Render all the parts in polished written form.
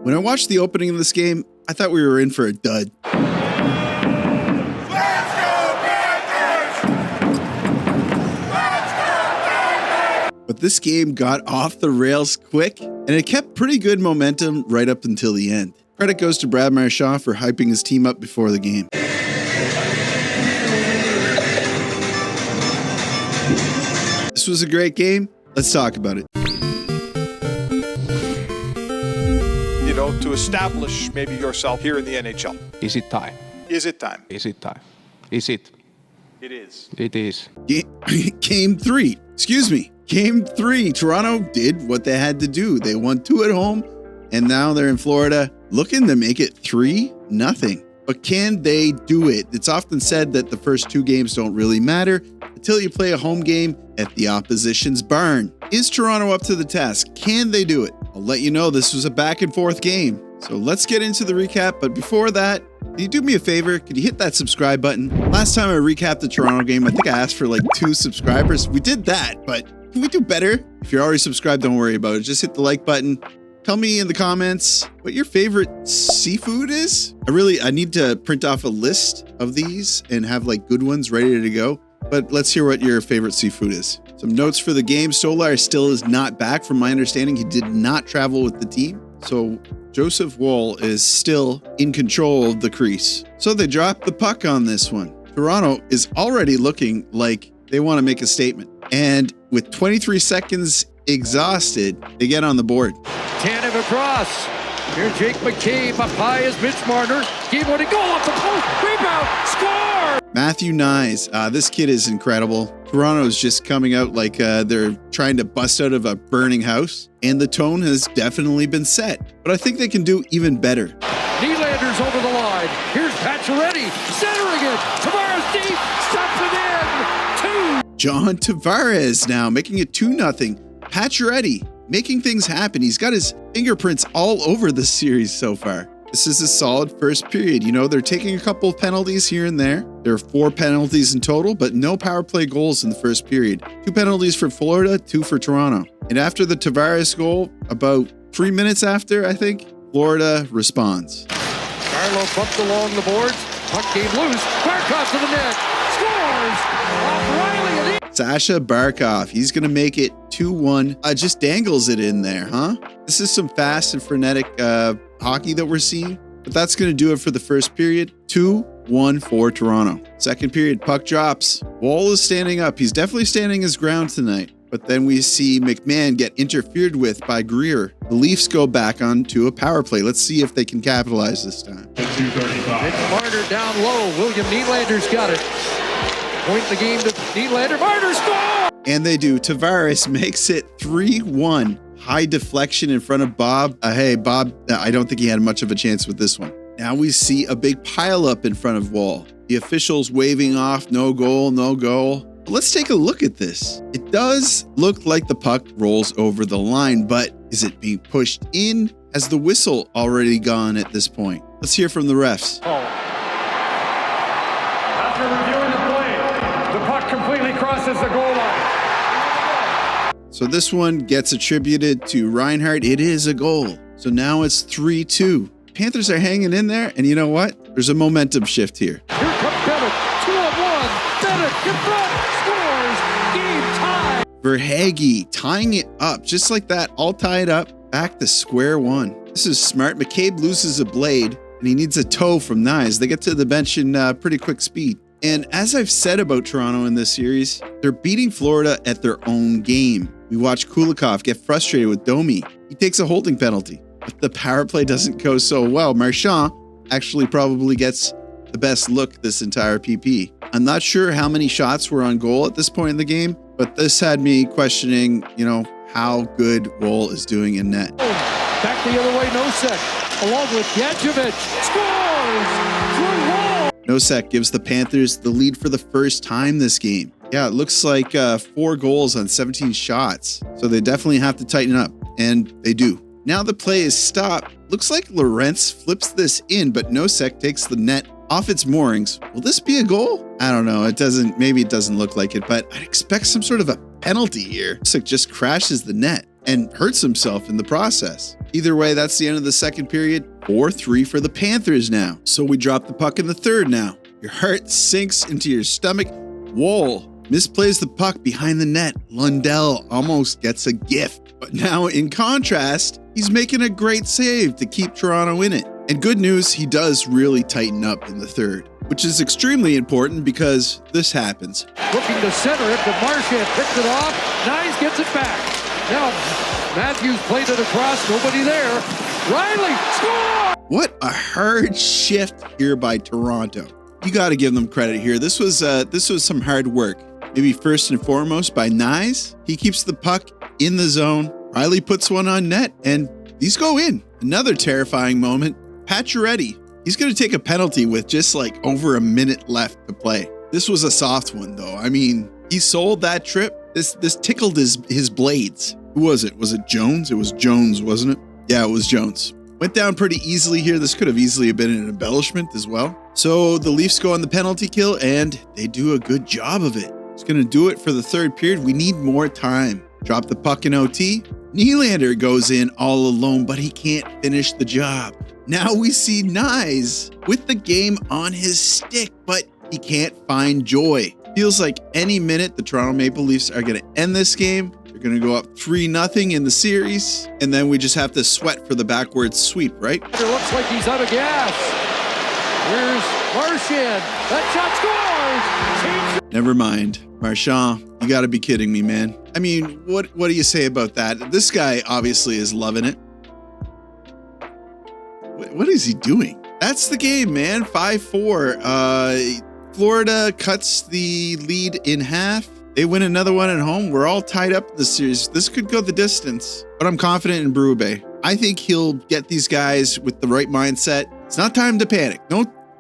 When I watched the opening of this game, I thought we were in for a dud. Let's go Panthers! Let's go Panthers! But this game got off the rails quick, and it kept pretty good momentum right up until the end. Credit goes to Brad Marchand for hyping his team up before the game. This was a great game. Let's talk about it. You know, to establish maybe yourself here in the NHL. Is it time? Is it time? Is it time? Is it? It is. It is. Game 3. Excuse me. Game 3. Toronto did what they had to do. They won 2 at home, and now they're in Florida looking to make it 3-0. But can they do it? It's often said that the first 2 games don't really matter until you play a home game at the opposition's barn. Is Toronto up to the task? Can they do it? I'll let you know this was a back and forth game. So let's get into the recap. But before that, can you do me a favor? Could you hit that subscribe button? Last time I recapped the Toronto game, I think I asked for like 2 subscribers. We did that, but can we do better? If you're already subscribed, don't worry about it. Just hit the like button. Tell me in the comments what your favorite seafood is. I need to print off a list of these and have like good ones ready to go. But let's hear what your favorite seafood is. Some notes for the game. Stolar still is not back. From my understanding, he did not travel with the team. So Joseph Woll is still in control of the crease. So they dropped the puck on this one. Toronto is already looking like they want to make a statement. And with 23 seconds exhausted, they get on the board. Tanev across. Here Jake McCabe up high as Mitch Marner. Game winning goal off the post. Rebound. Score! Matthew Nyes. This kid is incredible. Toronto's just coming out like they're trying to bust out of a burning house. And the tone has definitely been set. But I think they can do even better. Nylander's over the line. Here's Pacioretty centering it. Tavares deep. Stops it in. 2. John Tavares now making it 2-0. Pacioretty making things happen. He's got his fingerprints all over the series so far. This is a solid first period. You know, they're taking a couple of penalties here and there. There are 4 penalties in total, but no power play goals in the first period. 2 penalties for Florida, 2 for Toronto. And after the Tavares goal, about 3 minutes after, I think, Florida responds. Carlo bumped along the boards. Puck came loose. Barkov to the net. Scores! Off Riley and Sasha Barkov, he's going to make it 2-1. Just dangles it in there, huh? This is some fast and frenetic hockey that we're seeing. But that's going to do it for the first period. 2-1 for Toronto. Second period, puck drops. Woll is standing up. He's definitely standing his ground tonight. But then we see McMahon get interfered with by Greer. The Leafs go back onto a power play. Let's see if they can capitalize this time. Mitch Marner down low. William Nylander's got it. Point the game to Nylander. Marner score! And they do. Tavares makes it 3-1. High deflection in front of Bob. Hey, Bob, I don't think he had much of a chance with this one. Now we see a big pileup in front of Woll. The officials waving off, no goal, no goal. But let's take a look at this. It does look like the puck rolls over the line, but is it being pushed in? Has the whistle already gone at this point? Let's hear from the refs. After reviewing the play, the puck completely crosses the goal line. So this one gets attributed to Reinhart. It is a goal. So now it's 3-2. Panthers are hanging in there, and you know what? There's a momentum shift here. Here comes Bennett. 2-on-1. Bennett in front. Scores. Game tie. Verhaeghe tying it up. Just like that, all tied up. Back to square one. This is smart. McCabe loses a blade, and he needs a toe from Nyes. They get to the bench in pretty quick speed. And as I've said about Toronto in this series, they're beating Florida at their own game. We watch Kulikov get frustrated with Domi. He takes a holding penalty, but the power play doesn't go so well. Marchand actually probably gets the best look this entire PP. I'm not sure how many shots were on goal at this point in the game, but this had me questioning, how good Woll is doing in net. Back the other way, Nosek, along with Gadjevich. Scores! Through Woll! Nosek gives the Panthers the lead for the first time this game. Yeah, it looks like 4 goals on 17 shots. So they definitely have to tighten up, and they do. Now the play is stopped. Looks like Lorentz flips this in, but Nosek takes the net off its moorings. Will this be a goal? I don't know. Maybe it doesn't look like it, but I'd expect some sort of a penalty here. Nosek just crashes the net. and hurts himself in the process. Either way, that's the end of the second period. 4-3 for the Panthers now. So we drop the puck in the third now. Your heart sinks into your stomach. Woll misplays the puck behind the net. Lundell almost gets a gift. But now, in contrast, he's making a great save to keep Toronto in it. And good news, he does really tighten up in the third, which is extremely important because this happens. Looking to center it, but Marchand picks it off. Nyes gets it back. Now Matthews played it across, nobody there. Riley, score! What a hard shift here by Toronto. You got to give them credit here. This was some hard work. Maybe first and foremost by Nyes. He keeps the puck in the zone. Riley puts one on net, and these go in. Another terrifying moment. Pacioretty. He's going to take a penalty with just like over a minute left to play. This was a soft one, though. I mean, he sold that trip. This tickled his blades. Who was it? Was it Jones? It was Jones, wasn't it? Yeah, it was Jones. Went down pretty easily here. This could have easily been an embellishment as well. So the Leafs go on the penalty kill, and they do a good job of it. It's going to do it for the third period. We need more time. Drop the puck in OT. Nylander goes in all alone, but he can't finish the job. Now we see Nyes with the game on his stick, but he can't find joy. Feels like any minute the Toronto Maple Leafs are going to end this game. They're going to go up 3-0 in the series, and then we just have to sweat for the backwards sweep, right? It looks like he's out of gas. Here's Marchand. That shot scores! Never mind. Marchand, you got to be kidding me, man. I mean, what do you say about that? This guy obviously is loving it. What is he doing? That's the game, man. 5-4. Florida cuts the lead in half. They win another one at home. We're all tied up in the series. This could go the distance, but I'm confident in Berube. I think he'll get these guys with the right mindset. It's not time to panic.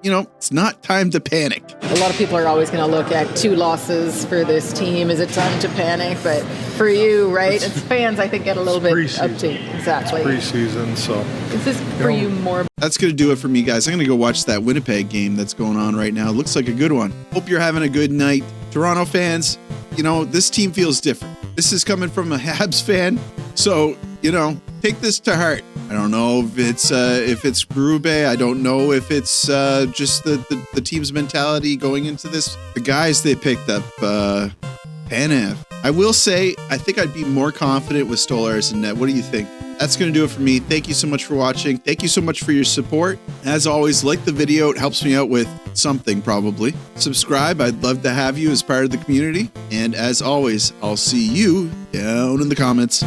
It's not time to panic. A lot of people are always going to look at 2 losses for this team. Is it time to panic? But for you, right, as fans, I think get a little bit up to exactly. It's preseason, so. Is this for you more? That's going to do it for me, guys. I'm going to go watch that Winnipeg game that's going on right now. Looks like a good one. Hope you're having a good night. Toronto fans, this team feels different. This is coming from a Habs fan, so, take this to heart. I don't know if it's Berube. I don't know if it's just the team's mentality going into this. The guys they picked up, Panev. I will say, I think I'd be more confident with Stolarz and net. What do you think? That's going to do it for me. Thank you so much for watching. Thank you so much for your support. As always, like the video. It helps me out with something, probably. Subscribe. I'd love to have you as part of the community. And as always, I'll see you down in the comments.